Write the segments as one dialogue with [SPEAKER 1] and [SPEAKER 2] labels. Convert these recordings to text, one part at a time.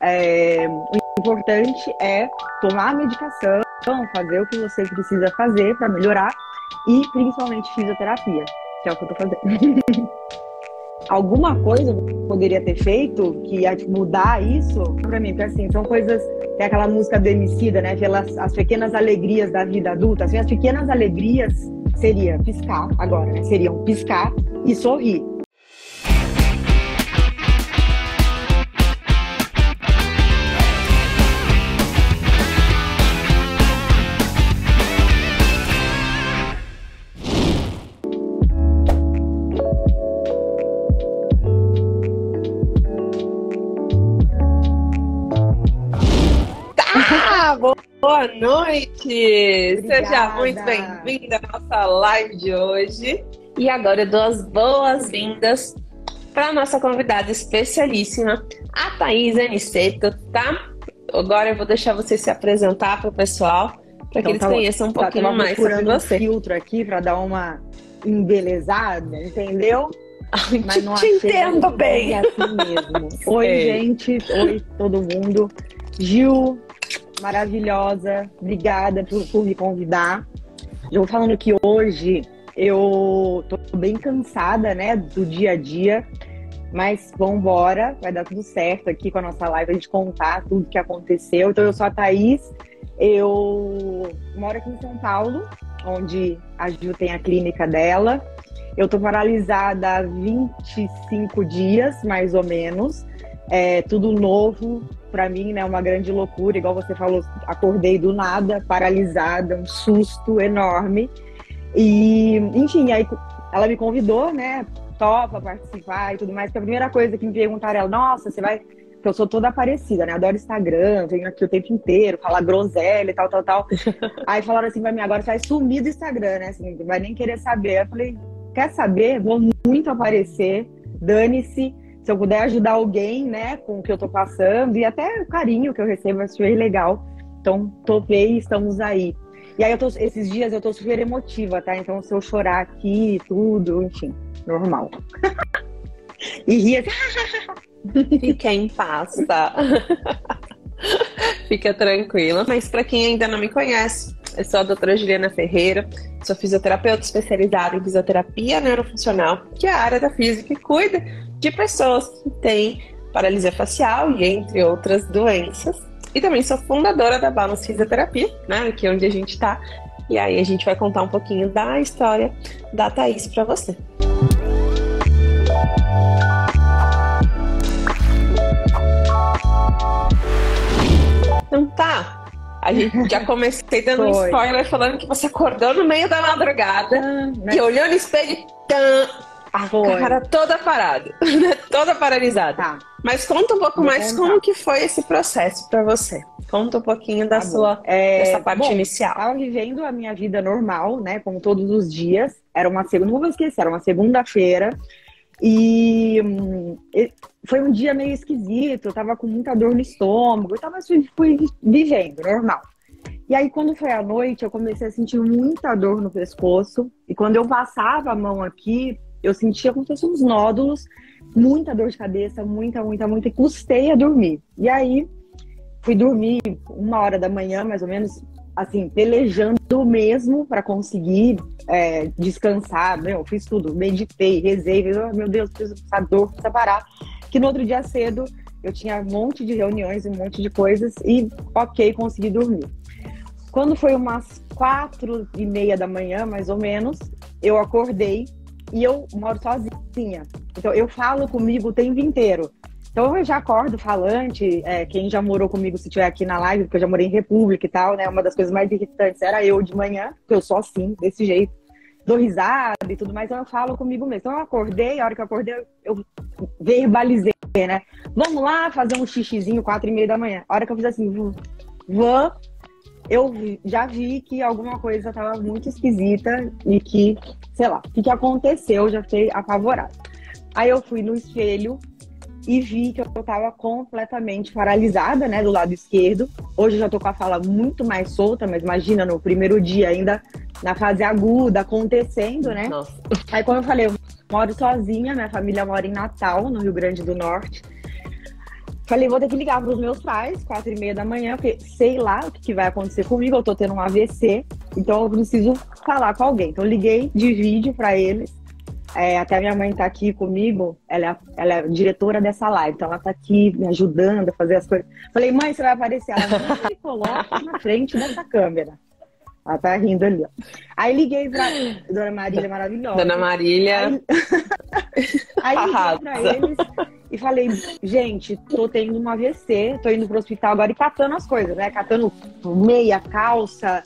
[SPEAKER 1] O importante é tomar a medicação, fazer o que você precisa fazer para melhorar e principalmente fisioterapia, que é o que eu tô fazendo. Alguma coisa eu poderia ter feito que ia mudar isso pra mim, porque assim, são coisas, tem aquela música do Emicida, né, as pequenas alegrias da vida adulta, assim, as pequenas alegrias seria piscar agora, né, seriam piscar e sorrir.
[SPEAKER 2] Boa noite!
[SPEAKER 1] Obrigada.
[SPEAKER 2] Seja muito bem-vinda à nossa live de hoje. E agora eu dou as boas-vindas para a nossa convidada especialíssima, a Thaís Aniceto, tá? Agora eu vou deixar você se apresentar para o pessoal, para que eles conheçam um pouquinho mais sobre você.
[SPEAKER 1] Um filtro aqui para dar uma embelezada, entendeu?
[SPEAKER 2] Mas não te entendo bem!
[SPEAKER 1] É assim mesmo. Oi, gente! Oi, todo mundo! Gil, maravilhosa, obrigada por me convidar. Eu vou falando que hoje eu tô bem cansada, né, do dia a dia, mas vambora, vai dar tudo certo aqui com a nossa live, a gente contar tudo que aconteceu. Então eu sou a Thaís, eu moro aqui em São Paulo, onde a Gil tem a clínica dela. Eu tô paralisada há 25 dias, mais ou menos. É tudo novo pra mim, né? Uma grande loucura, igual você falou, acordei do nada, paralisada, um susto enorme. E, enfim, aí ela me convidou, né? Topa participar e tudo mais. Que a primeira coisa que me perguntaram, ela, nossa, você vai. Porque eu sou toda aparecida, né? Adoro Instagram, venho aqui o tempo inteiro, falar groselha e tal, tal, tal. Aí falaram assim pra mim, agora você vai sumir do Instagram, né? Assim, não vai nem querer saber. Eu falei, quer saber? Vou muito aparecer, dane-se. Se eu puder ajudar alguém, né, com o que eu tô passando, e até o carinho que eu recebo, acho bem legal. Então, topei, estamos aí. E aí, esses dias eu tô super emotiva, tá? Então, se eu chorar aqui, tudo, enfim, normal. E ria.
[SPEAKER 2] Fica em paz, tá? Fica tranquila. Mas para quem ainda não me conhece, eu sou a doutora Juliana Ferreira, sou fisioterapeuta especializada em fisioterapia neurofuncional, que é a área da física que cuida de pessoas que têm paralisia facial e entre outras doenças. E também sou fundadora da Balance Fisioterapia, né, aqui onde a gente está. E aí a gente vai contar um pouquinho da história da Thaís para você. Então tá, a gente já comecei dando um spoiler falando que você acordou no meio da madrugada e olhou no espelho e a cara toda parada, toda paralisada. Tá. Mas conta um pouco mais como que foi esse processo pra você. Conta um pouquinho da dessa parte inicial.
[SPEAKER 1] Eu tava vivendo a minha vida normal, né, como todos os dias. Era uma segunda, não vou esquecer, era uma segunda-feira. E foi um dia meio esquisito, eu tava com muita dor no estômago, fui vivendo, normal. E aí, quando foi à noite, eu comecei a sentir muita dor no pescoço. E quando eu passava a mão aqui, eu sentia como se fossem uns nódulos, muita dor de cabeça, muita, e custei a dormir. E aí, fui dormir 1h da manhã, mais ou menos, assim, pelejando mesmo para conseguir descansar. Fiz tudo, meditei, rezei, meu Deus, essa dor precisa parar. Que no outro dia cedo, eu tinha um monte de reuniões, um monte de coisas e, ok, consegui dormir. Quando foi umas 4h30 da manhã, mais ou menos, eu acordei e eu moro sozinha. Então, eu falo comigo o tempo inteiro. Então, eu já acordo falante. Quem já morou comigo, se estiver aqui na live, porque eu já morei em República e tal, né? Uma das coisas mais irritantes era eu de manhã, porque eu sou assim, desse jeito. Dou risada e tudo mais, então eu falo comigo mesmo. Então, eu acordei, a hora que eu acordei, eu verbalizei, né? Vamos lá fazer um xixizinho 4h30 da manhã. A hora que eu fiz assim, eu já vi que alguma coisa estava muito esquisita e que, sei lá, o que aconteceu, já fiquei apavorada. Aí eu fui no espelho e vi que eu tava completamente paralisada, né, do lado esquerdo. Hoje eu já tô com a fala muito mais solta, mas imagina, no primeiro dia ainda na fase aguda, acontecendo, né? Nossa. Aí, como eu falei, eu moro sozinha, minha família mora em Natal, no Rio Grande do Norte. Falei, vou ter que ligar para os meus pais, 4h30 da manhã, porque sei lá o que vai acontecer comigo, eu tô tendo um AVC, então eu preciso falar com alguém. Então eu liguei de vídeo para eles, até minha mãe tá aqui comigo, ela é a diretora dessa live, então ela tá aqui me ajudando a fazer as coisas. Falei, mãe, você vai aparecer? Ela não me coloca na frente dessa câmera. Ela tá rindo ali, ó. Aí liguei pra Dona Marília, maravilhosa.
[SPEAKER 2] Dona Marília.
[SPEAKER 1] Aí liguei pra eles e falei, gente, tô tendo um AVC, tô indo pro hospital agora e catando as coisas, né? Catando meia, calça,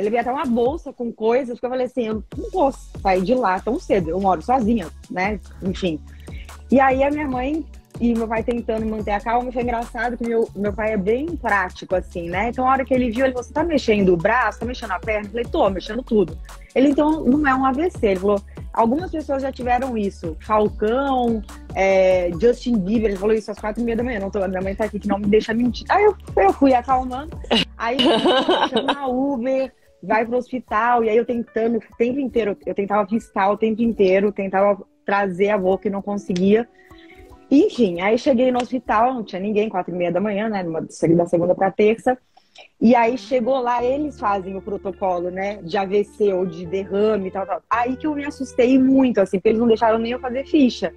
[SPEAKER 1] levei até uma bolsa com coisas, porque eu falei assim, eu não posso sair de lá tão cedo, eu moro sozinha, né? Enfim. E aí a minha mãe e meu pai tentando manter a calma, foi engraçado que meu pai é bem prático, assim, né? Então, a hora que ele viu, ele falou, você tá mexendo o braço, tá mexendo a perna? Eu falei, tô, mexendo tudo. Ele, então, não é um AVC. Ele falou, algumas pessoas já tiveram isso. Falcão, Justin Bieber, ele falou isso às 4h30 da manhã. Não tô, minha mãe tá aqui que não me deixa mentir. Aí eu fui acalmando. Aí, chama Uber, vai pro hospital. E aí, eu tentando, o tempo inteiro, eu tentava piscar o tempo inteiro, tentava trazer a boca e não conseguia. Enfim, aí cheguei no hospital, não tinha ninguém, 4h30 da manhã, né? Da segunda pra terça. E aí chegou lá, eles fazem o protocolo, né? De AVC ou de derrame e tal, tal. Aí que eu me assustei muito, assim, porque eles não deixaram nem eu fazer ficha.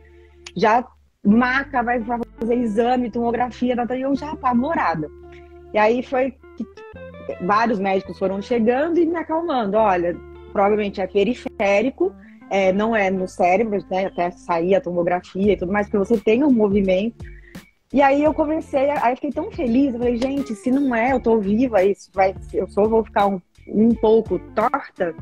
[SPEAKER 1] Já marca, vai fazer exame, tomografia, e eu já apavorada. E aí foi que vários médicos foram chegando e me acalmando. Olha, provavelmente é periférico. Não é no cérebro, né, até sair a tomografia e tudo mais, porque você tem um movimento. E aí eu comecei, aí eu fiquei tão feliz, eu falei, gente, se não é, eu tô viva, eu só vou ficar um pouco torta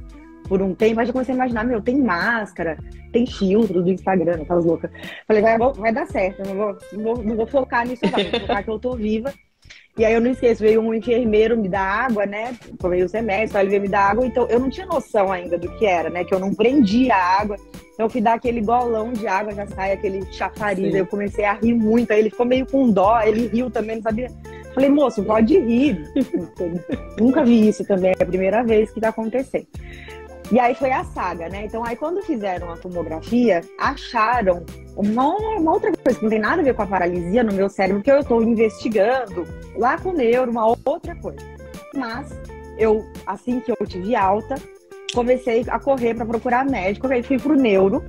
[SPEAKER 1] por um tempo. Aí eu comecei a imaginar, tem máscara, tem filtro do Instagram, aquelas loucas. Falei, vai dar certo, eu não vou focar nisso, não, vou focar que eu tô viva. E aí eu não esqueço, veio um enfermeiro me dar água, né? Tomei os remédios, ele veio me dar água, então eu não tinha noção ainda do que era, né? Que eu não prendia a água. Então eu fui dar aquele golão de água, já sai aquele chafariz. Aí eu comecei a rir muito, aí ele ficou meio com dó, ele riu também, não sabia. Falei, moço, pode rir. Nunca vi isso também, é a primeira vez que tá acontecendo. E aí foi a saga, né? Então aí quando fizeram a tomografia, acharam uma outra coisa que não tem nada a ver com a paralisia no meu cérebro, que eu estou investigando lá com o neuro, uma outra coisa. Mas assim que eu tive alta, comecei a correr para procurar médico, aí fui pro neuro.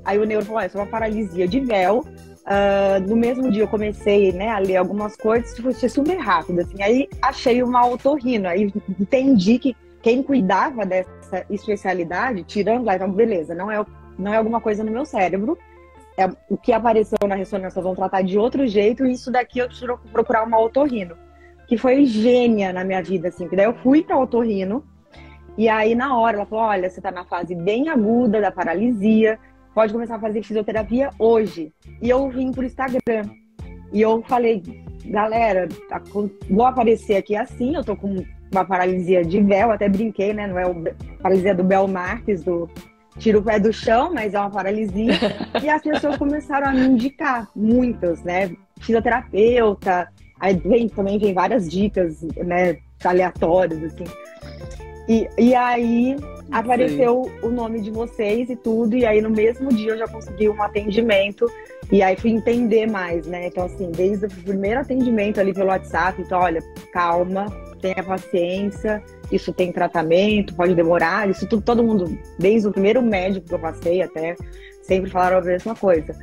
[SPEAKER 1] Aí o neuro falou, isso é uma paralisia de véu. No mesmo dia eu comecei, né, a ler algumas coisas, foi super rápido, assim. Aí achei uma otorrino, aí entendi que quem cuidava dessa especialidade, tirando lá, então beleza, não é alguma coisa no meu cérebro, o que apareceu na ressonância vão tratar de outro jeito, e isso daqui eu preciso procurar uma otorrino, que foi gênia na minha vida, assim, que daí eu fui pra otorrino, e aí na hora ela falou, olha, você tá na fase bem aguda da paralisia, pode começar a fazer fisioterapia hoje. E eu vim por Instagram, e eu falei, galera, vou aparecer aqui assim, eu tô com uma paralisia de véu, até brinquei, né? Não é a paralisia do Bel Marques, do tira o pé do chão, mas é uma paralisia. E as pessoas começaram a me indicar, muitas, né? Fisioterapeuta, aí também vem várias dicas, né? Aleatórias, assim. E aí apareceu o nome de vocês e tudo, e aí no mesmo dia eu já consegui um atendimento, e aí fui entender mais, né? Então, assim, desde o primeiro atendimento ali pelo WhatsApp, então, olha, calma, tenha paciência, isso tem tratamento, pode demorar, isso tudo, todo mundo, desde o primeiro médico que eu passei até, sempre falaram a mesma coisa.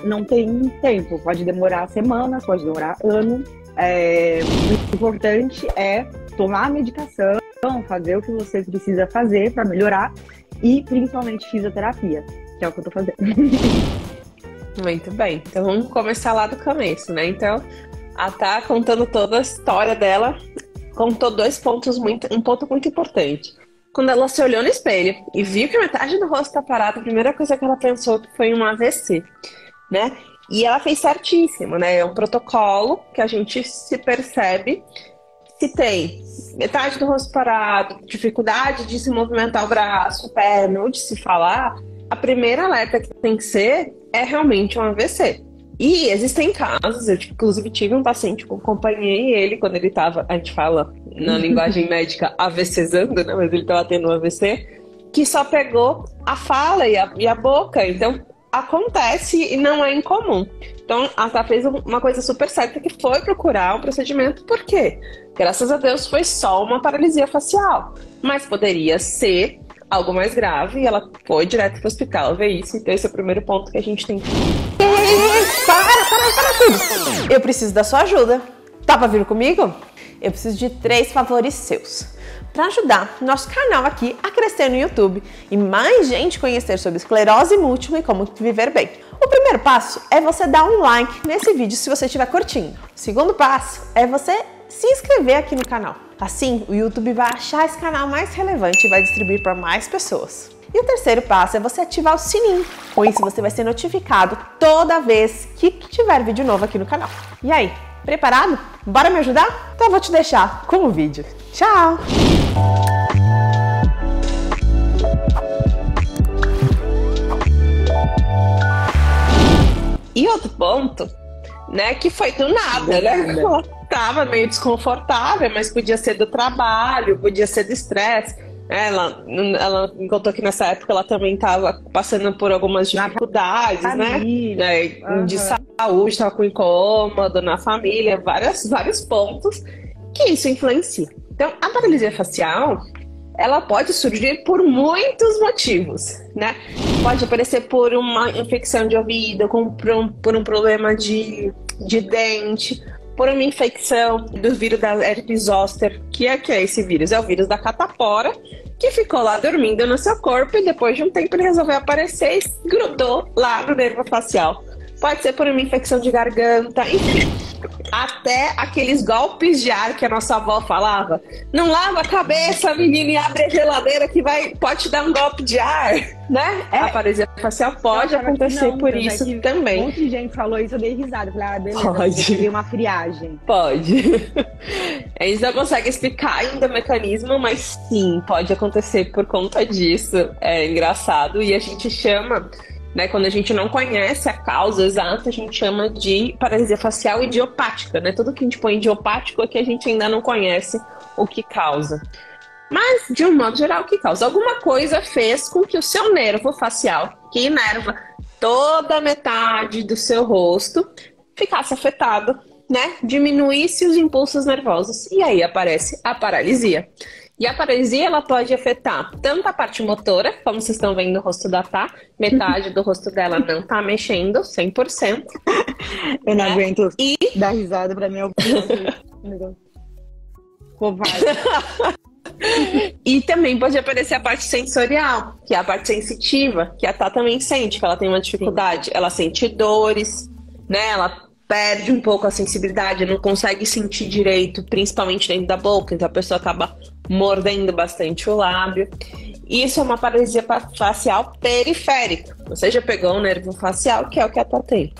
[SPEAKER 1] Não tem tempo, pode demorar semanas, pode demorar anos. O importante é tomar a medicação, fazer o que você precisa fazer para melhorar e principalmente fisioterapia, que é o que eu tô fazendo.
[SPEAKER 2] Muito bem, então vamos começar lá do começo, né? Então, a Tá contando toda a história dela, contou dois pontos um ponto muito importante. Quando ela se olhou no espelho e viu que metade do rosto tá parado, a primeira coisa que ela pensou foi um AVC, né? E ela fez certíssimo, né? É um protocolo que a gente se percebe se tem metade do rosto parado, dificuldade de se movimentar o braço, perna ou de se falar, a primeira alerta que tem que ser é realmente um AVC. E existem casos, eu inclusive tive um paciente que eu acompanhei ele quando ele estava, a gente fala na linguagem médica AVCzando, né? Mas ele estava tendo um AVC, que só pegou a fala e a boca. Então, acontece e não é incomum. Então, a Tá fez uma coisa super certa, que foi procurar um procedimento. Por quê? Graças a Deus foi só uma paralisia facial, mas poderia ser algo mais grave e ela foi direto para o hospital ver isso. Então, esse é o primeiro ponto que a gente tem que...
[SPEAKER 3] Para tudo! Eu preciso da sua ajuda. Tá pra vir comigo? Eu preciso de 3 favores seus para ajudar nosso canal aqui a crescer no YouTube e mais gente conhecer sobre esclerose múltipla e como viver bem. O primeiro passo é você dar um like nesse vídeo se você estiver curtindo. O segundo passo é você se inscrever aqui no canal. Assim, o YouTube vai achar esse canal mais relevante e vai distribuir para mais pessoas. E o terceiro passo é você ativar o sininho. Com isso, você vai ser notificado toda vez que tiver vídeo novo aqui no canal. E aí, preparado? Bora me ajudar? Então eu vou te deixar com o vídeo. Tchau!
[SPEAKER 2] E outro ponto, né, que foi do nada, né? Ela tava meio desconfortável, mas podia ser do trabalho, podia ser do estresse. Ela me contou que nessa época ela também estava passando por algumas dificuldades, né? De saúde, estava com incômodo na família, vários pontos que isso influencia. Então, a paralisia facial, ela pode surgir por muitos motivos, né? Pode aparecer por uma infecção de ouvido, por um problema de dente, por uma infecção do vírus da herpes zoster. Que é esse vírus? É o vírus da catapora, que ficou lá dormindo no seu corpo e depois de um tempo ele resolveu aparecer e grudou lá no nervo facial. Pode ser por uma infecção de garganta, enfim. Até aqueles golpes de ar que a nossa avó falava. Não lava a cabeça, menina, e abre a geladeira que pode te dar um golpe de ar, né? A paralisia facial pode acontecer por isso também.
[SPEAKER 1] Um monte de gente falou isso, eu dei risada. Falei, beleza, pode. Uma friagem.
[SPEAKER 2] Pode. A gente não consegue explicar ainda o mecanismo, mas sim, pode acontecer por conta disso. É engraçado. E a gente chama... né, quando a gente não conhece a causa exata, a gente chama de paralisia facial idiopática, né? Tudo que a gente põe idiopático é que a gente ainda não conhece o que causa. Mas, de um modo geral, o que causa? Alguma coisa fez com que o seu nervo facial, que inerva toda a metade do seu rosto, ficasse afetado, né? Diminuísse os impulsos nervosos. E aí aparece a paralisia. E a paralisia, ela pode afetar tanto a parte motora, como vocês estão vendo no rosto da Tá, metade do rosto dela não tá mexendo, 100%.
[SPEAKER 1] Eu não aguento dar risada, pra mim é o covarde.
[SPEAKER 2] E também pode aparecer a parte sensorial, que é a parte sensitiva, que a Tá também sente, que ela tem uma dificuldade. Ela sente dores, né? Ela perde um pouco a sensibilidade, não consegue sentir direito, principalmente dentro da boca, então a pessoa acaba mordendo bastante o lábio. Isso é uma paralisia facial periférica, ou seja, pegou o nervo facial, que é o que a Tá tem.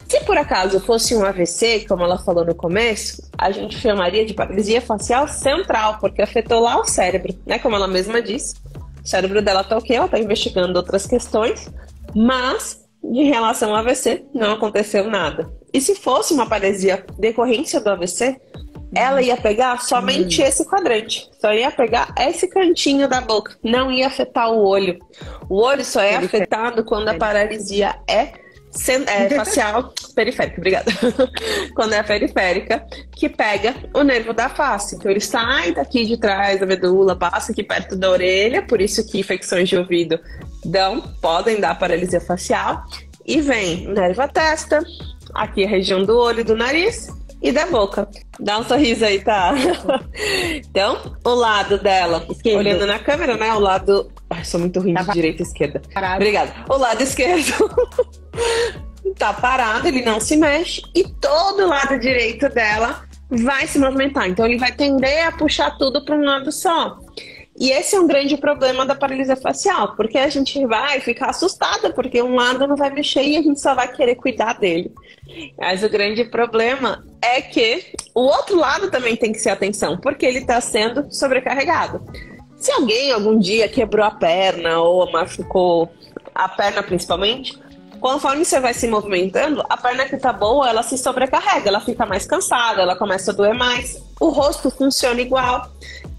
[SPEAKER 2] Se por acaso fosse um AVC, como ela falou no começo, a gente chamaria de paralisia facial central, porque afetou lá o cérebro, né? Como ela mesma disse, o cérebro dela tá ok, ela tá investigando outras questões, mas em relação ao AVC não aconteceu nada. E se fosse uma paralisia decorrência do AVC, ela ia pegar somente esse quadrante, só ia pegar esse cantinho da boca, não ia afetar o olho. O olho só é afetado quando a paralisia é facial periférica, obrigada. Quando é periférica, que pega o nervo da face. Então ele sai daqui de trás da medula, passa aqui perto da orelha, por isso que infecções de ouvido podem dar paralisia facial. E vem o nervo à testa, aqui a região do olho e do nariz e da boca. Dá um sorriso aí, Tá? Então, o lado dela, esquerdo. Olhando na câmera, né? O lado... Ai, sou muito ruim de direita e esquerda.
[SPEAKER 1] Parado.
[SPEAKER 2] Obrigada. O lado esquerdo tá parado, ele não se mexe. E todo o lado direito dela vai se movimentar. Então, ele vai tender a puxar tudo para um lado só. E esse é um grande problema da paralisia facial, porque a gente vai ficar assustada, porque um lado não vai mexer e a gente só vai querer cuidar dele. Mas o grande problema é que o outro lado também tem que ser atenção, porque ele está sendo sobrecarregado. Se alguém algum dia quebrou a perna ou machucou a perna principalmente, conforme você vai se movimentando, a perna que tá boa, ela se sobrecarrega, ela fica mais cansada, ela começa a doer mais. O rosto funciona igual,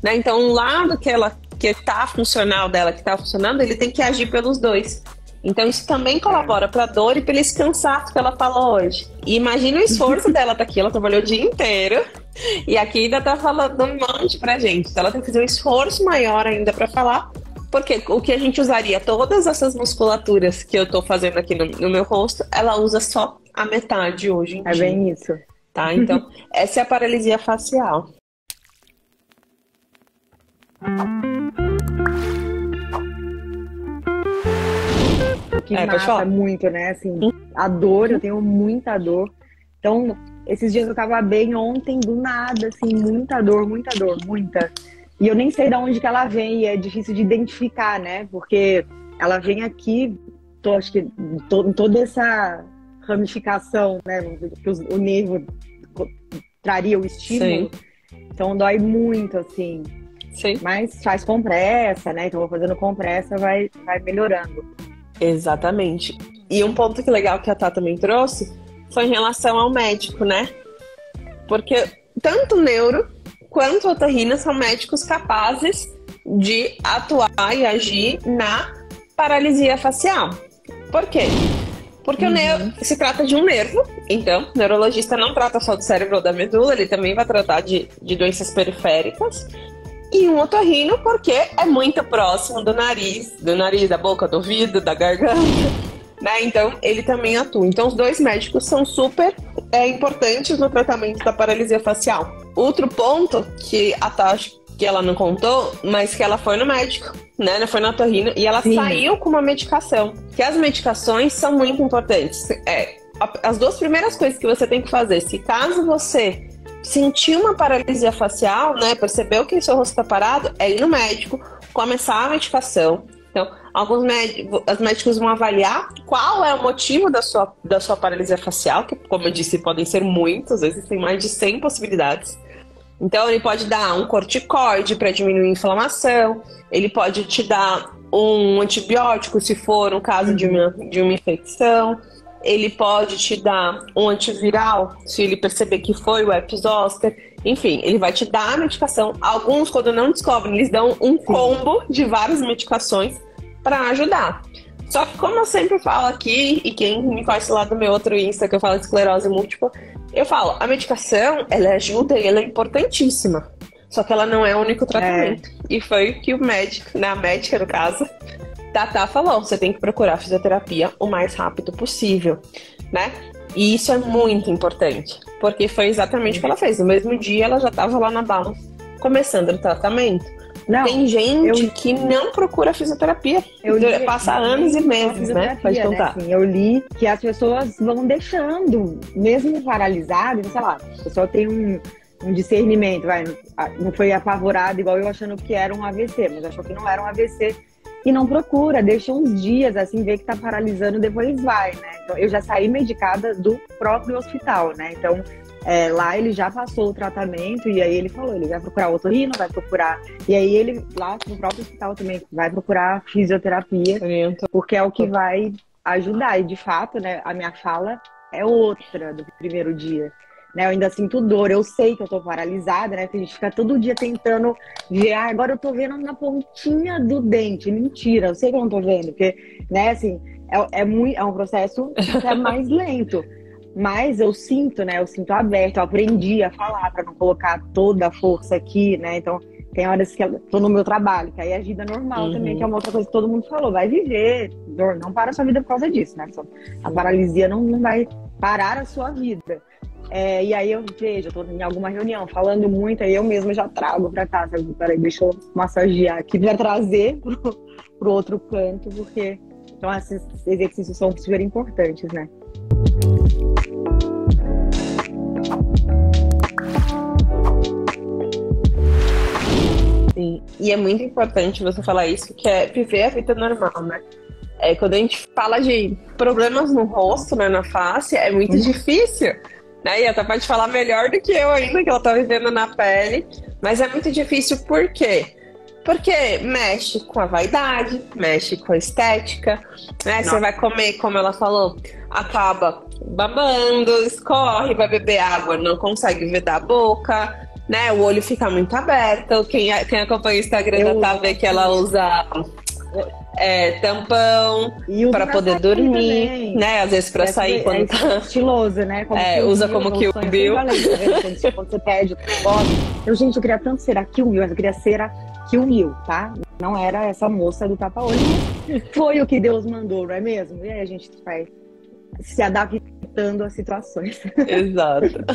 [SPEAKER 2] né? Então, um lado que tá funcional dela, que tá funcionando, ele tem que agir pelos dois. Então isso também colabora para a dor e pelo esse cansaço que ela falou hoje. E imagina o esforço dela tá aqui, ela trabalhou o dia inteiro e aqui ainda tá falando um monte pra gente. Então ela tem que fazer um esforço maior ainda para falar, porque o que a gente usaria, todas essas musculaturas que eu tô fazendo aqui no meu rosto, ela usa só a metade hoje em dia.
[SPEAKER 1] É bem isso.
[SPEAKER 2] Tá? Então, essa é a paralisia facial.
[SPEAKER 1] O que mata muito, né? Assim, a dor, eu tenho muita dor. Então, esses dias eu tava bem, ontem do nada, assim, muita dor, muita. E eu nem sei de onde que ela vem, e é difícil de identificar, né? Porque ela vem aqui, acho que em toda essa ramificação, né? Que o nervo traria o estímulo. Sim. Então dói muito, assim.
[SPEAKER 2] Sim.
[SPEAKER 1] Mas faz compressa, né? Então vou fazendo compressa, vai melhorando.
[SPEAKER 2] Exatamente. E um ponto que legal que a Tá também trouxe foi em relação ao médico, né? Porque tanto neuro quanto otorrino são médicos capazes de atuar e agir na paralisia facial. Por quê? Porque o nervo se trata de um nervo, então o neurologista não trata só do cérebro ou da medula, ele também vai tratar de doenças periféricas. E um otorrino porque é muito próximo do nariz, da boca, do ouvido, da garganta, né? Então ele também atua. Então os dois médicos são super importantes no tratamento da paralisia facial. Outro ponto que a Tasha, que ela não contou, mas que ela foi no médico, né? Ela foi no otorrino e ela saiu com uma medicação. Que as medicações são muito importantes. As duas primeiras coisas que você tem que fazer, se caso você sentir uma paralisia facial, né? Percebeu que o seu rosto está parado, é ir no médico, começar a medicação. Então, os médicos vão avaliar qual é o motivo da sua paralisia facial, que, como eu disse, podem ser muitos, às vezes tem mais de 100 possibilidades. Então, ele pode dar um corticoide para diminuir a inflamação, ele pode te dar um antibiótico, se for um caso de uma infecção, ele pode te dar um antiviral, se ele perceber que foi o herpes zoster. Enfim, ele vai te dar a medicação. Alguns, quando não descobrem, eles dão um combo de várias medicações para ajudar. Só que, como eu sempre falo aqui, e quem me conhece lá do meu outro Insta, que eu falo de esclerose múltipla, eu falo, a medicação, ela ajuda e ela é importantíssima. Só que ela não é o único tratamento. E foi o que o médico, né, a médica no caso, Tatá falou, você tem que procurar fisioterapia o mais rápido possível, né? E isso é muito importante, porque foi exatamente o que ela fez. No mesmo dia, ela já estava lá na Balance, começando o tratamento. Não, tem gente que não procura fisioterapia, passa anos e meses, né? Pode contar.
[SPEAKER 1] Né? Assim, eu li que as pessoas vão deixando, mesmo paralisadas, sei lá, a pessoa tem um discernimento, não foi apavorada igual eu achando que era um AVC, mas achou que não era um AVC e não procura, deixa uns dias assim, vê que tá paralisando, depois vai, né? Então, eu já saí medicada do próprio hospital, né? Então, lá ele já passou o tratamento e aí ele falou, ele vai procurar otorrino, vai procurar... E aí ele, lá no próprio hospital também, vai procurar fisioterapia, porque é o que vai ajudar. E de fato, né, a minha fala é outra do primeiro dia. Né, eu ainda sinto dor, eu sei que eu tô paralisada, né? Que a gente fica todo dia tentando ver, agora eu tô vendo na pontinha do dente. Mentira, eu sei que eu não tô vendo, porque, né, assim, é um processo que é mais lento. Mas eu sinto, né? Eu sinto aberto, eu aprendi a falar para não colocar toda a força aqui, né? Então, tem horas que eu tô no meu trabalho, que aí é a vida normal também, que é uma outra coisa que todo mundo falou. Vai viver, não para a sua vida por causa disso, né? A paralisia não vai parar a sua vida. E aí eu vejo, eu tô em alguma reunião falando muito, aí eu mesma já trago pra cá. Peraí, deixa eu massagear aqui pra trazer pro outro canto, porque então, esses exercícios são super importantes, né?
[SPEAKER 2] Sim, e é muito importante você falar isso, que é viver a vida normal, né? Quando a gente fala de problemas no rosto, né, na face, é muito difícil, né? E a Tá pode falar melhor do que eu ainda, que ela tá vivendo na pele, mas é muito difícil por quê? Porque mexe com a vaidade, mexe com a estética, né? Você vai comer, como ela falou, acaba babando, escorre, vai beber água, não consegue vedar a boca, né? O olho fica muito aberto. Quem acompanha o Instagram da Tá vê que ela usa tampão, pra poder dormir, também, né? Às vezes pra sair quando tá...
[SPEAKER 1] estiloso, né? Como
[SPEAKER 2] usa como Kill Bill.
[SPEAKER 1] Quando você pede, gente, eu queria tanto ser a Kill Bill, eu queria ser a Kill Bill, tá? Não era essa moça do tapa-olho. Foi o que Deus mandou, não é mesmo? E aí a gente vai se adaptando às situações.
[SPEAKER 2] Exato.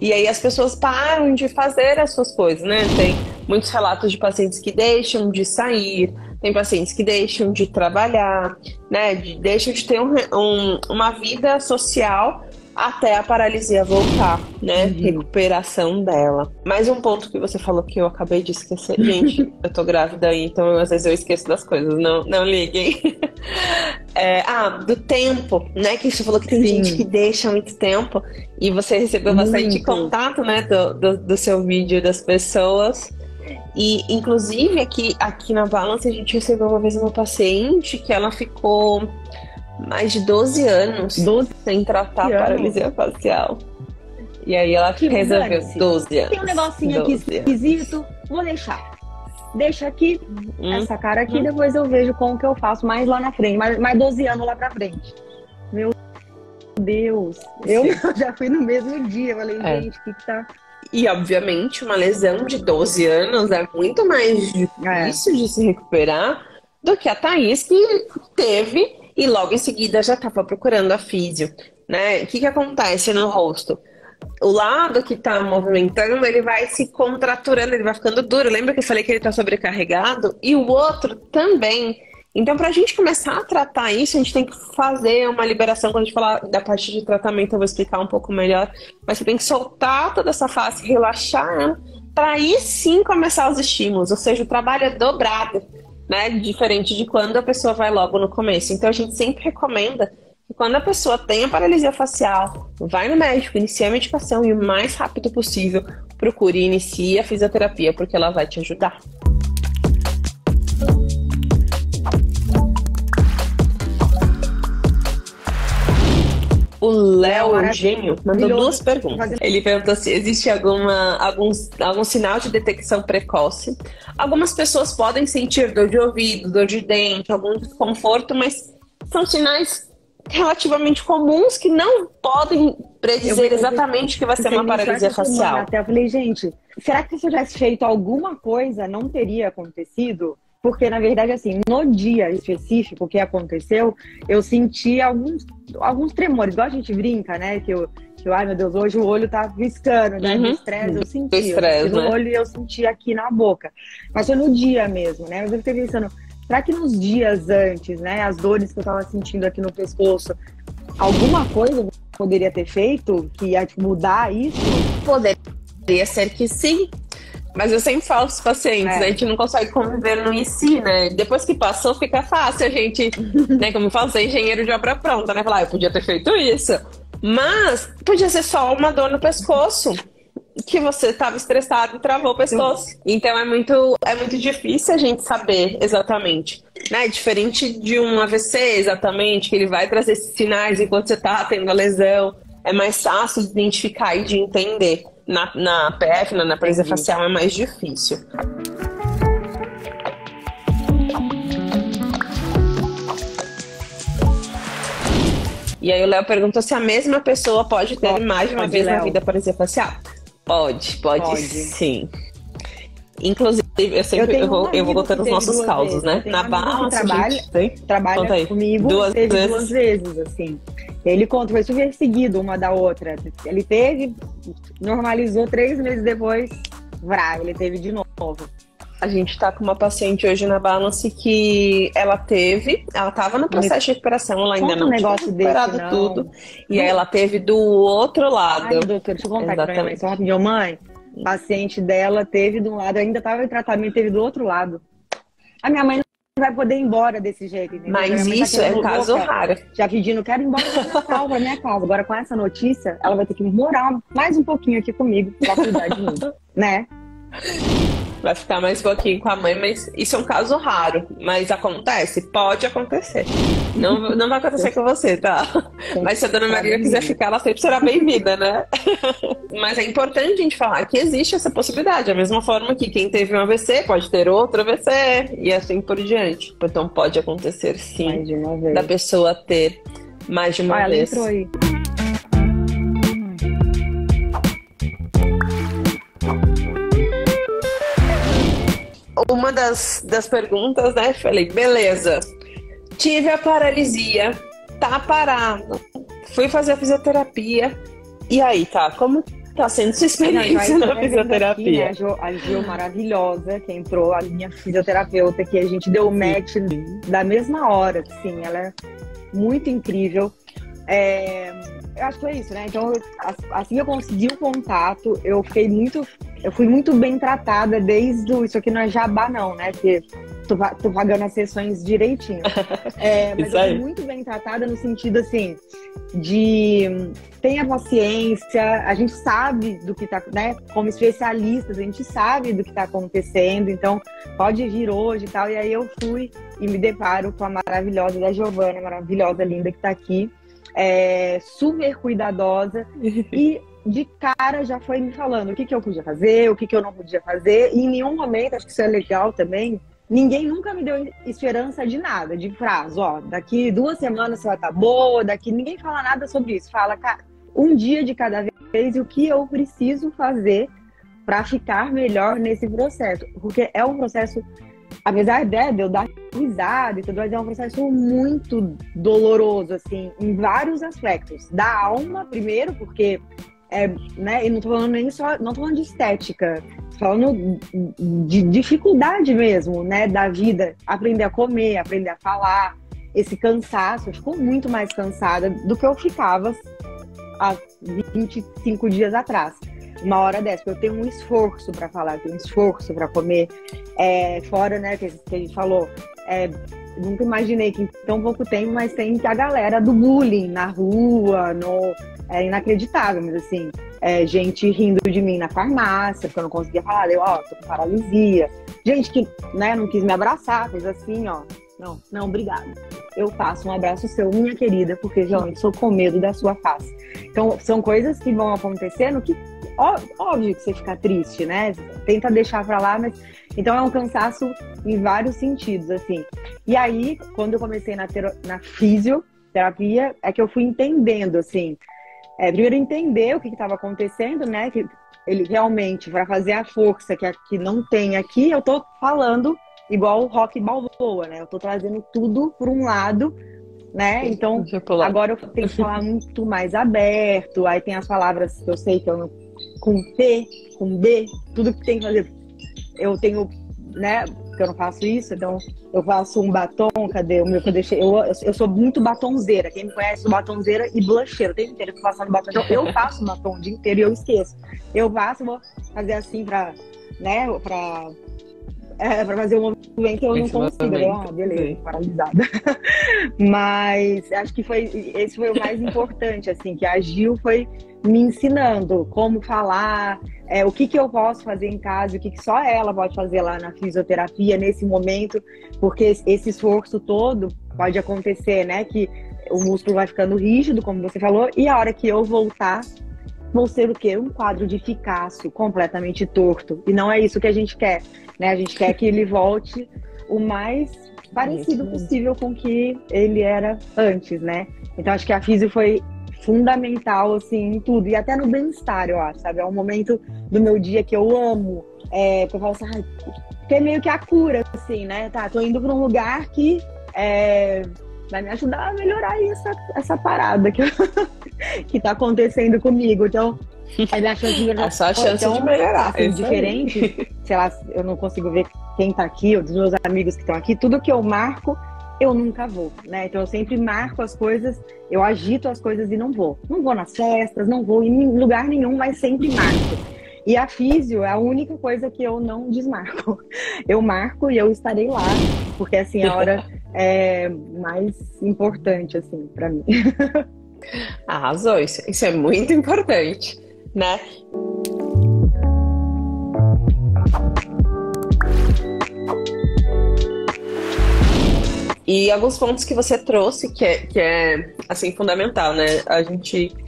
[SPEAKER 2] E aí as pessoas param de fazer as suas coisas, né? Tem muitos relatos de pacientes que deixam de sair, tem pacientes que deixam de trabalhar, né? Deixam de ter uma vida social até a paralisia voltar, né? Recuperação dela. Mais um ponto que você falou que eu acabei de esquecer. Gente, eu tô grávida aí, então às vezes eu esqueço das coisas, não liguem. Do tempo, né? Que você falou que tem gente que deixa muito tempo e você recebeu bastante contato, né? Do seu vídeo das pessoas. E, inclusive, aqui na Balance, a gente recebeu uma vez uma paciente que ela ficou mais de 12 anos sem tratar a paralisia facial. E aí ela resolveu 12 anos.
[SPEAKER 1] Tem um negocinho aqui esquisito, vou deixar. Deixa aqui, essa cara aqui, depois eu vejo como que eu faço mais lá na frente, mais 12 anos lá pra frente. Meu Deus, eu já fui no mesmo dia, falei, gente, o que tá...
[SPEAKER 2] E, obviamente, uma lesão de 12 anos é muito mais difícil de se recuperar do que a Thaís, que teve e logo em seguida já estava procurando a físio, né? O que acontece no rosto? O lado que tá movimentando, ele vai se contraturando, ele vai ficando duro. Lembra que eu falei que ele tá sobrecarregado? E o outro também. Então, pra gente começar a tratar isso, a gente tem que fazer uma liberação. Quando a gente falar da parte de tratamento, eu vou explicar um pouco melhor. Mas você tem que soltar toda essa face, relaxar ela, pra aí sim começar os estímulos. Ou seja, o trabalho é dobrado, né? Diferente de quando a pessoa vai logo no começo. Então, a gente sempre recomenda que quando a pessoa tem a paralisia facial, vai no médico, inicie a medicação e o mais rápido possível procure e inicie a fisioterapia, porque ela vai te ajudar. O Léo Eugênio mandou duas perguntas. Ele perguntou se existe algum sinal de detecção precoce. Algumas pessoas podem sentir dor de ouvido, dor de dente, algum desconforto, mas são sinais relativamente comuns que não podem predizer exatamente que vai ser uma paralisia facial.
[SPEAKER 1] Até eu falei, gente, será que se eu tivesse feito alguma coisa não teria acontecido? Porque, na verdade, assim, no dia específico que aconteceu, eu senti alguns tremores. Igual a gente brinca, né? Que eu, ai meu Deus, hoje o olho tá piscando, né? Do estresse, eu senti. No olho e eu senti aqui na boca. Mas foi no dia mesmo, né? Mas eu fiquei pensando, será que nos dias antes, né? As dores que eu tava sentindo aqui no pescoço, alguma coisa eu poderia ter feito que ia mudar isso?
[SPEAKER 2] Poderia ser que sim. Mas eu sempre falo para os pacientes, né? A gente não consegue conviver no IC, né? Depois que passou, fica fácil a gente, né? Como eu falo, ser engenheiro de obra pronta, né? Falar, eu podia ter feito isso. Mas podia ser só uma dor no pescoço, que você estava estressado e travou o pescoço. Então é muito difícil a gente saber exatamente, né? Diferente de um AVC, exatamente, que ele vai trazer esses sinais enquanto você está tendo a lesão. É mais fácil de identificar e de entender. Na PF, na paralisia facial, é mais difícil. E aí o Léo perguntou se a mesma pessoa pode ter mais de uma vez na vida paralisia facial. Pode sim. Inclusive, eu vou contando os nossos causos, né? Na Balance,
[SPEAKER 1] trabalha comigo, teve duas vezes, assim. Ele conta, foi super seguido uma da outra. Ele teve, normalizou 3 meses depois, ele teve de novo.
[SPEAKER 2] A gente tá com uma paciente hoje na Balance que ela tava no processo de recuperação, ela ainda não tinha recuperado tudo. E aí ela teve do outro lado.
[SPEAKER 1] Ai, doutor, deixa eu contar aqui pra mim, só rapidinho. Mãe, paciente dela teve de um lado, ainda estava em tratamento, teve do outro lado. A minha mãe não vai poder ir embora desse jeito, entendeu?
[SPEAKER 2] Mas isso é um caso raro.
[SPEAKER 1] Já pedindo, quero ir embora pra minha casa. Agora, com essa notícia, ela vai ter que morar mais um pouquinho aqui comigo pra cuidar de mim, né?
[SPEAKER 2] vai ficar mais pouquinho com a mãe, mas isso é um caso raro. Mas acontece? Pode acontecer. Não, não vai acontecer com você, tá? Mas se a Dona Maria quiser ficar, ela sempre será bem-vinda, né? Mas é importante a gente falar que existe essa possibilidade. Da mesma forma que quem teve um AVC pode ter outro AVC e assim por diante. Então pode acontecer sim
[SPEAKER 1] Mais de uma vez.
[SPEAKER 2] da pessoa ter mais de uma
[SPEAKER 1] Ela
[SPEAKER 2] vez.
[SPEAKER 1] entrou aí.
[SPEAKER 2] Uma das perguntas, né? Falei, beleza, tive a paralisia, tá parado, fui fazer a fisioterapia. E aí, tá? Como tá sendo sua experiência na fisioterapia?
[SPEAKER 1] Aqui, né, a Gil maravilhosa, que entrou, a minha fisioterapeuta, que a gente deu match da mesma hora, assim, ela é muito incrível. Eu acho que foi isso, né? Então, assim que eu consegui o contato, eu fui muito bem tratada desde isso aqui não é jabá, não, né? Porque tô pagando as sessões direitinho. Mas eu fui muito bem tratada no sentido, assim, de tenha paciência, a gente sabe do que tá, né? Como especialistas, a gente sabe do que tá acontecendo, então pode vir hoje e tal. E aí eu fui e me deparo com a maravilhosa da Giovana, maravilhosa, linda, que tá aqui. Super cuidadosa e de cara já foi me falando o que eu podia fazer, o que eu não podia fazer, e em nenhum momento, acho que isso é legal também, ninguém nunca me deu esperança de nada, de frase, ó, daqui 2 semanas você vai estar boa, ninguém fala nada sobre isso, fala, cara, um dia de cada vez e o que eu preciso fazer para ficar melhor nesse processo, porque é um processo, apesar de eu dar risada e tudo mais, é um processo muito doloroso, assim, em vários aspectos. Da alma, primeiro, porque, né, e não tô falando não tô falando de estética, tô falando de dificuldade mesmo, né, da vida, aprender a comer, aprender a falar, esse cansaço, eu fico muito mais cansada do que eu ficava há 25 dias atrás. Uma hora dessa, porque eu tenho um esforço para falar, eu tenho um esforço para comer, fora, né, que a gente falou, nunca imaginei que em tão pouco tempo, mas tem que a galera do bullying na rua, é inacreditável, mas assim, gente rindo de mim na farmácia, porque eu não conseguia falar, tô com paralisia, gente que, né, não quis me abraçar, fez assim, ó, não, obrigada. Eu faço um abraço seu, minha querida, porque realmente sou com medo da sua face. Então, são coisas que vão acontecendo que, óbvio que você fica triste, né? Tenta deixar pra lá, mas... Então, é um cansaço em vários sentidos, assim. E aí, quando eu comecei na fisioterapia, é que eu fui entendendo, assim... primeiro, entender o que estava acontecendo, né? Que ele realmente, para fazer a força que não tem aqui, eu tô falando... Igual o Rock Balboa, né? Eu tô trazendo tudo por um lado, né? Então, agora eu tenho que falar muito mais aberto. Aí tem as palavras que eu sei que eu com P, com B, tudo que tem que fazer. Eu tenho, né? Porque eu não faço isso, então eu faço um batom. Cadê o meu que eu deixei? Eu sou muito batonzeira. Quem me conhece, sou batonzeira e blucheira. O tempo inteiro eu tô passando batom. Então, eu faço batom o dia inteiro e eu esqueço. Eu faço, vou fazer assim pra, né? Pra fazer um movimento eu não consigo. Beleza, paralisada. Mas acho que esse foi o mais importante, assim, que a Gil foi me ensinando como falar, o que eu posso fazer em casa, o que só ela pode fazer lá na fisioterapia nesse momento, porque esse esforço todo pode acontecer, né, que o músculo vai ficando rígido, como você falou, e a hora que eu voltar, vou ser o quê? Um quadro de ficácio, completamente torto. E não é isso que a gente quer, né? A gente quer que ele volte o mais parecido possível com o que ele era antes, né? Então, acho que a fisio foi fundamental, assim, em tudo. E até no bem-estar, eu acho, sabe? É um momento do meu dia que eu amo. Que eu falo assim, que é meio que a cura, assim, né? Tá, tô indo pra um lugar que vai me ajudar a melhorar aí essa parada que tá acontecendo comigo. Então, é minha chance de melhorar.
[SPEAKER 2] É só a chance de melhorar.
[SPEAKER 1] Assim, diferente, sei lá, eu não consigo ver quem tá aqui, ou dos meus amigos que estão aqui, tudo que eu marco, eu nunca vou, né? Então eu sempre marco as coisas, eu agito as coisas e não vou. Não vou nas festas, não vou em lugar nenhum, mas sempre marco. E a físio é a única coisa que eu não desmarco. Eu marco e eu estarei lá, porque assim, a hora é mais importante, assim, pra mim.
[SPEAKER 2] Arrasou, isso é muito importante, né? E alguns pontos que você trouxe que é assim, fundamental, né?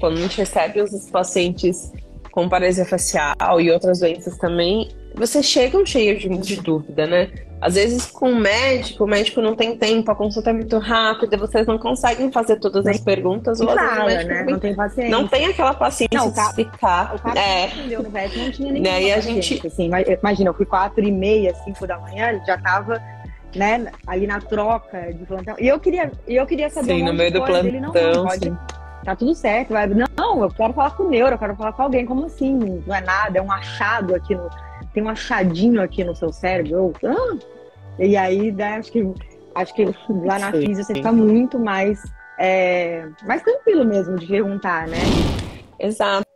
[SPEAKER 2] Quando a gente recebe os pacientes com paralisia facial e outras doenças também, vocês chegam cheios de dúvida, né? Às vezes com o médico não tem tempo, a consulta é muito rápida, vocês não conseguem fazer todas as perguntas. Ou às vezes o médico
[SPEAKER 1] né? Não tem paciência.
[SPEAKER 2] Não tem aquela paciência de explicar.
[SPEAKER 1] O cara que atendeu no VET não tinha nenhuma
[SPEAKER 2] e a
[SPEAKER 1] paciência,
[SPEAKER 2] gente...
[SPEAKER 1] assim. Imagina, eu fui 4h30, 5 da manhã, ele já tava, né, ali na troca de plantão. E eu queria saber
[SPEAKER 2] no meio do plantão,
[SPEAKER 1] ele não pode. Tá tudo certo. Não, eu quero falar com o neuro, eu quero falar com alguém. Como assim? Não é nada, é um achado aqui tem um achadinho aqui no seu cérebro. E aí, né, acho que lá na física você fica muito mais tranquilo mesmo de perguntar, né?
[SPEAKER 2] Exato.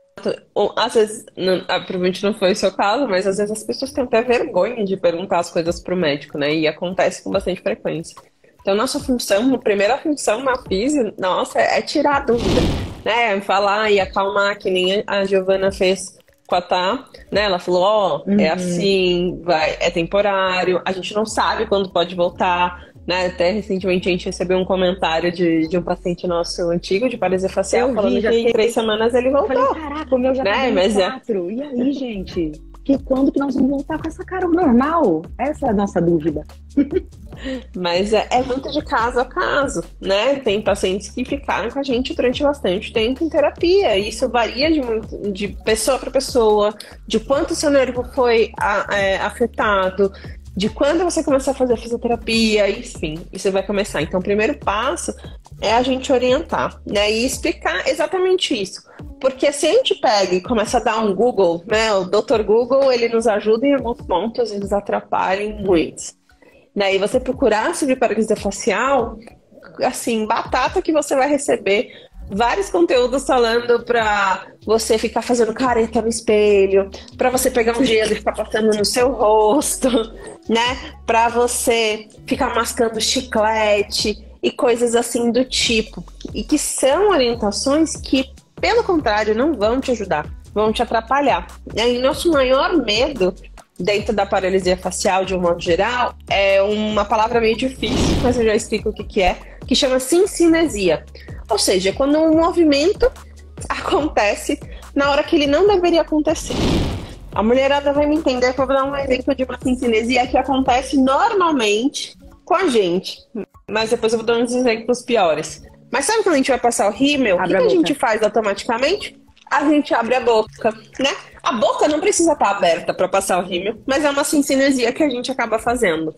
[SPEAKER 2] Às vezes, provavelmente não foi o seu caso, mas às vezes as pessoas têm até vergonha de perguntar as coisas pro médico, né? E acontece com bastante frequência. Então, nossa função, a primeira função na física, é tirar a dúvida, né? Falar e acalmar, que nem a Giovana fez com a Tá, né? Ela falou, é assim, é temporário, a gente não sabe quando pode voltar, né? Até recentemente a gente recebeu um comentário de um paciente nosso antigo, de paralisia facial, falando que em 3 semanas ele voltou.
[SPEAKER 1] Eu falei, caraca, o meu já tá em 4. E aí, gente? Quando que nós vamos voltar com essa cara normal? Essa é a nossa dúvida.
[SPEAKER 2] Mas é muito de caso a caso, né? Tem pacientes que ficaram com a gente durante bastante tempo em terapia. E isso varia de pessoa para pessoa, de quanto seu nervo foi afetado, de quando você começar a fazer fisioterapia, enfim, isso vai começar. Então, o primeiro passo é a gente orientar, né? E explicar exatamente isso. Porque se a gente pega e começa a dar um Google, né? O Dr. Google, ele nos ajuda em alguns pontos e nos atrapalha em muitos. Né? E você procurar sobre paralisia facial, assim, batata que você vai receber vários conteúdos falando pra você ficar fazendo careta no espelho, pra você pegar um gelo e ficar passando no seu rosto, né? Pra você ficar mascando chiclete e coisas assim do tipo. E que são orientações que, pelo contrário, não vão te ajudar, vão te atrapalhar. E nosso maior medo dentro da paralisia facial, de um modo geral, é uma palavra meio difícil, mas eu já explico o que é, que chama sincinesia. Ou seja, quando um movimento acontece na hora que ele não deveria acontecer. A mulherada vai me entender, que eu vou dar um exemplo de uma sincinesia que acontece normalmente com a gente, mas depois eu vou dar uns exemplos piores. Mas sabe quando a gente vai passar o rímel, o que a gente faz automaticamente? A gente abre a boca, né? A boca não precisa estar aberta para passar o rímel, mas é uma sincinesia que a gente acaba fazendo.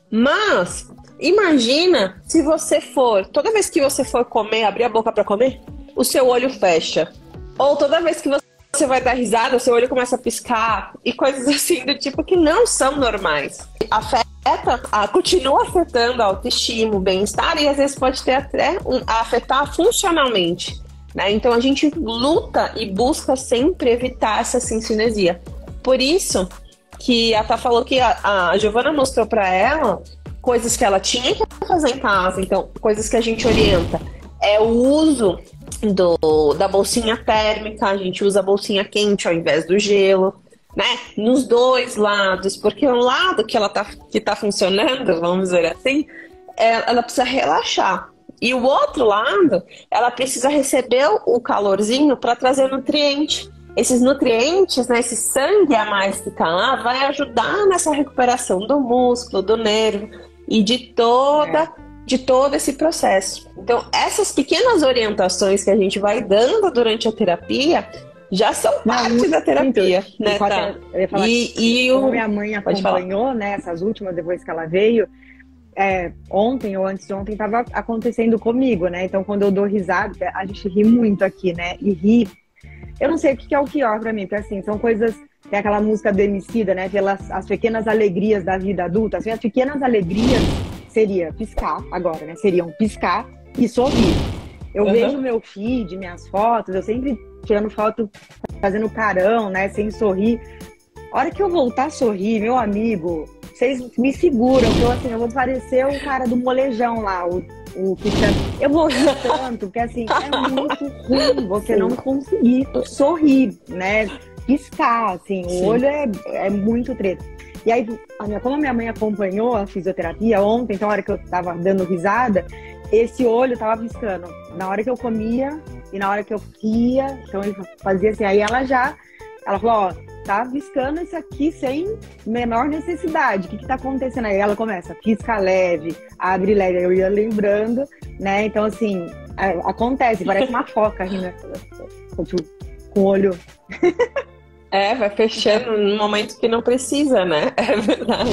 [SPEAKER 2] Mas imagina se você toda vez que você for comer, abrir a boca para comer, o seu olho fecha. Ou toda vez que você vai dar risada, o seu olho começa a piscar e coisas assim do tipo que não são normais. Continua afetando a autoestima, o bem-estar e às vezes pode ter até afetar funcionalmente. Né? Então a gente luta e busca sempre evitar essa sincinesia. Por isso que a Tá falou que a Giovana mostrou para ela coisas que ela tinha que fazer em casa. Então, coisas que a gente orienta é o uso da bolsinha térmica. A gente usa a bolsinha quente ao invés do gelo, né? Nos dois lados, porque o lado que tá funcionando, vamos dizer assim, ela precisa relaxar. E o outro lado, ela precisa receber o calorzinho para trazer nutriente. Esses nutrientes, né, esse sangue a mais que tá lá, vai ajudar nessa recuperação do músculo, do nervo e de todo esse processo. Então, essas pequenas orientações que a gente vai dando durante a terapia já são parte da terapia, né, Tá?
[SPEAKER 1] Eu ia falar como minha mãe acompanhou, né, essas últimas, depois que ela veio, ontem ou antes de ontem estava acontecendo comigo, né? Então, quando eu dou risada, a gente ri muito aqui, né? E ri, eu não sei o que é o pior pra mim, porque assim, são coisas, tem aquela música do Emicida, né? As pequenas alegrias da vida adulta. Assim, as pequenas alegrias seria piscar agora, né? Seriam piscar e sorrir. Eu vejo meu feed, minhas fotos, eu sempre tirando foto, fazendo carão, né? Sem sorrir. A hora que eu voltar a sorrir, meu amigo, vocês me seguram, porque assim, eu vou parecer o cara do molejão lá, o que eu vou rir tanto, porque assim, é muito ruim você não conseguir sorrir, né? Piscar, assim, o olho é muito treta. E aí, como a minha mãe acompanhou a fisioterapia ontem, então, na hora que eu tava dando risada, esse olho tava piscando na hora que eu comia e na hora que eu ria. Então, ele fazia assim. Aí ela falou, ó, tá piscando isso aqui sem menor necessidade. O que tá acontecendo? Aí ela começa, pisca leve, abre leve. Eu ia lembrando, né? Então, assim, acontece, parece uma foca rindo, com o olho.
[SPEAKER 2] Vai fechando no momento que não precisa, né? É verdade.